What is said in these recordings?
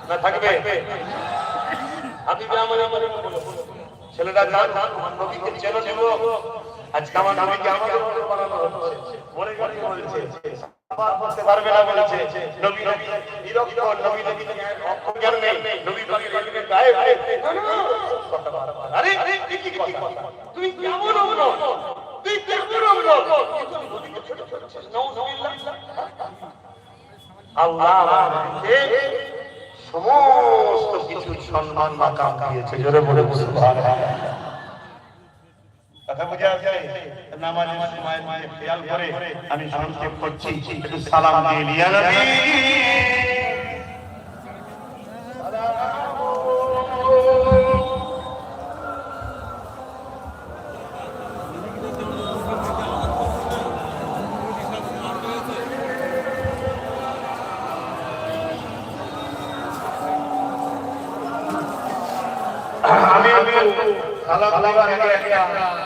না থাকবে? আমি ছেলেটা গান নবীকে চেনো ছিল, আজকে আমার নবীকে আমাদের মধ্যে বানানো হচ্ছে, মনে করে বলছে আবার করতে পারবে না বলেছে, নবী নবী বিরক্ত, নবী নবী অজ্ঞান নেই, নবী পাকের এদিকে গায়েব। আরে কি কথা, তুমি কেমন অমর, তুই কেমন অমর, আল্লাহ আমাদেরকে সমস্ত কিছু সম্মান মাকাম দিয়েছে। জোরে বলে সুবহানাল্লাহ। কথা বুঝা যায়? নামাজের সময় খেয়াল করে আমি সংক্ষেপ করছি, একটু সালাম দিয়ে ইয়া নবী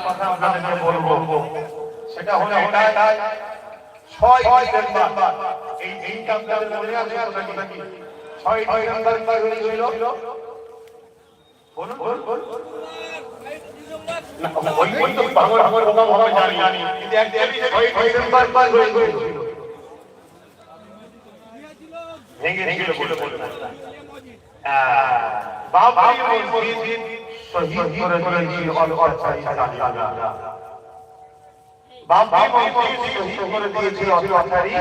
কথা আপনাদেরকে বলবো, সেটা হলো এটাই, 6 ডিসেম্বর এই দিনটা আপনাদের মনে আছে নাকি? 6 ডিসেম্বর কি হয়েছিল? বলুন বলুন। না ওই তো বাংলা প্রোগ্রাম হবে জানি, কিন্তু একচুয়ালি 6 ডিসেম্বর কি হয়েছিল? ভেঙে বলে বাবরি মসজিদ শহীদ করে দিয়েছিল অত্যাচারী জালিমরা। বাবরি মসজিদ শহীদ করে দিয়েছিল অত্যাচারী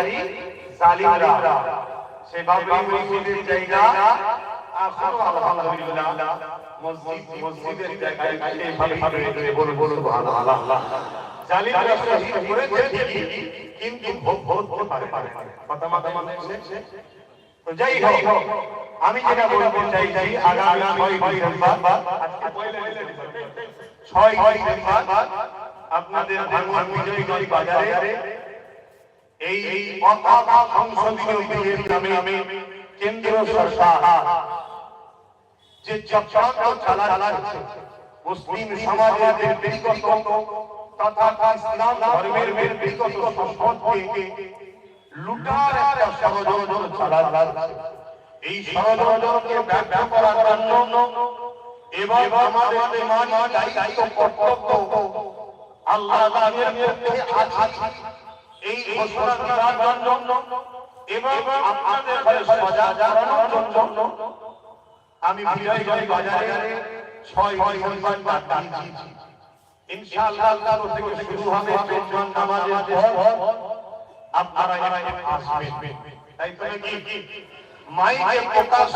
জালিমরা। সেই বাবরি মসজিদের জায়গা এখনো আলহামদুলিল্লাহ মসজিদের জায়গায় সেইভাবে রয়েছে। বলুন সুবহানাল্লাহ। জালিমরা শহীদ করেছে ঠিকই, কিন্তু ভোগ করতে পারে কথা মাথা মানে এসেছে। তো যাই হোক, আমি যেটা বলতে চাইছি, আগামী 6 ডিসেম্বর, আজকে 6 ডিসেম্বর আপনাদের ভাঙন বিজয়গঞ্জ বাজারে এই অকামা সংসদীয় বিলের নামে কেন্দ্র সরকার যে চক্রান্ত চালাচ্ছে মুসলিম সমাজের ব্যক্তিগত তথা ইসলাম ধর্মের ব্যক্তিগত সম্পদকে লুটার একটা ষড়যন্ত্র চালাচ্ছে। এই ষড়যন্ত্রকে ব্যর্থ করার জন্য এবং আমাদের ইমানি দায়িত্ব কর্তব্য আল্লাহ তাআলার পক্ষে আছে এই ঘোষণা দেওয়ার জন্য এবং আপনাদের সজাগ করানোর জন্য আমি বিজয়গঞ্জ বাজারে 6 ডিসেম্বর ডাক দিয়েছি। ইনশাআল্লাহ কাল থেকে শুরু হবে জুমার নামাজের পর, আপনারা এখানে আসবেন। তাই তো কি মাইকে প্রকাশ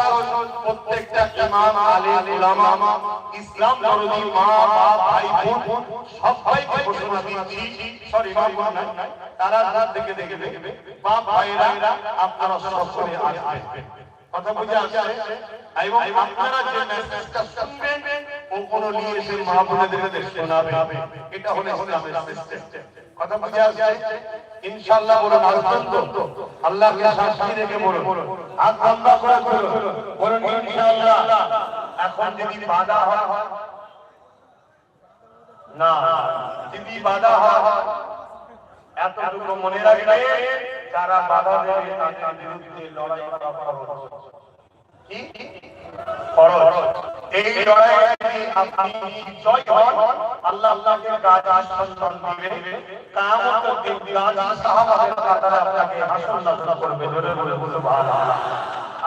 প্রত্যেকটা ইমাম, আলেম, উলামা, ইসলাম দরদি মা, বাপ, ভাই, বোন সবাইকে ঘোষণা দিচ্ছি, সরি ইমাম নাই, তারা দেখে বাপ ভাইরা আপনারা সকলে আসবেন। কথা বুঝে আসছে? এবং আপনারা যে মেসেজটা শুনবেন ওগুলো নিয়ে এসে মা বোনেদেরকে শোনাবে। এটা হলো ইসলামের সিস্টেম। কথা বুঝে আসছে? ইনশাআল্লাহ বলুন আলহামদুলিল্লাহ। আল্লাহকে সাক্ষী রেখে বলুন, হাত লম্বা করে বলুন ইনশাআল্লাহ। এখন যদি বাধা হয় না, যদি বাধা হয় এতটুকু মনে রাখবে, যারা বাধা দেবে তাদের বিরুদ্ধে লড়াই করা ফরজ। কি ফরজ? এই লড়াইয়ে যদি আপনি জয় হন, আল্লাহ আপনাকে গাজী সম্মান দিবেন। কিয়ামতের দিন গাজী সাহাবাদের কাতারে আপনাকে হাসর নজর করবে। জোরে বলে সুবহানাল্লাহ।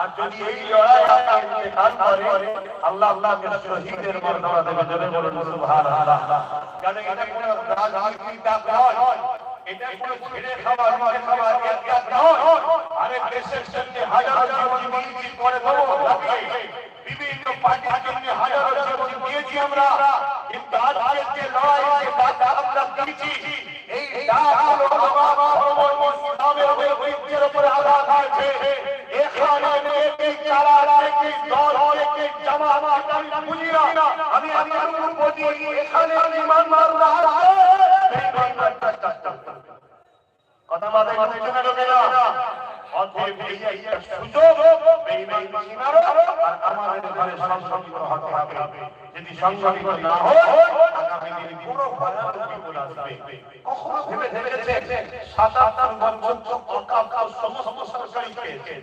আর যদি এই লড়াই আপনি ইন্তেকাল করেন, আল্লাহ আপনাকে শহীদের মর্যাদা দেবে। জোরে বলে সুবহানাল্লাহ। কারণ এটা কোনো রাজনীতির ডাক নয়, এটা কোনো ছেড়ে খাবার নয়, আরে দেশের জন্য হাজারো জীবন বিলীন করে দেবো, বিভিন্ন পার্টির জন্য হাজারো জীবন দিয়েছি আমরা, কিন্তু আজকের যে লড়াই আমরা দিয়েছি, এই ডাক হলো আমার ইসলামের ঐক্যের উপরে আঘাত আছে। এখানে একটি চালা, একটি দল, একটি জামাত আমি বুঝি না। আমি আপনার প্রতি এখানে ইমানদার আছে, কথা মাথায় ঢুকে না ঢুকে না। অতএব এই একটা সুযোগ, বেঈমানি সীমারও আর আমাদের ঘরে সংগঠিত হতে হবে। যদি সংগঠিত না হয়, আগামী দিনে পুরো ভয়ানক বিপদ আসবে। কখনো ভেবে দেখেছেন ৭-৮ বছর অকাল সমস্ত সরকারি খেয়েছে,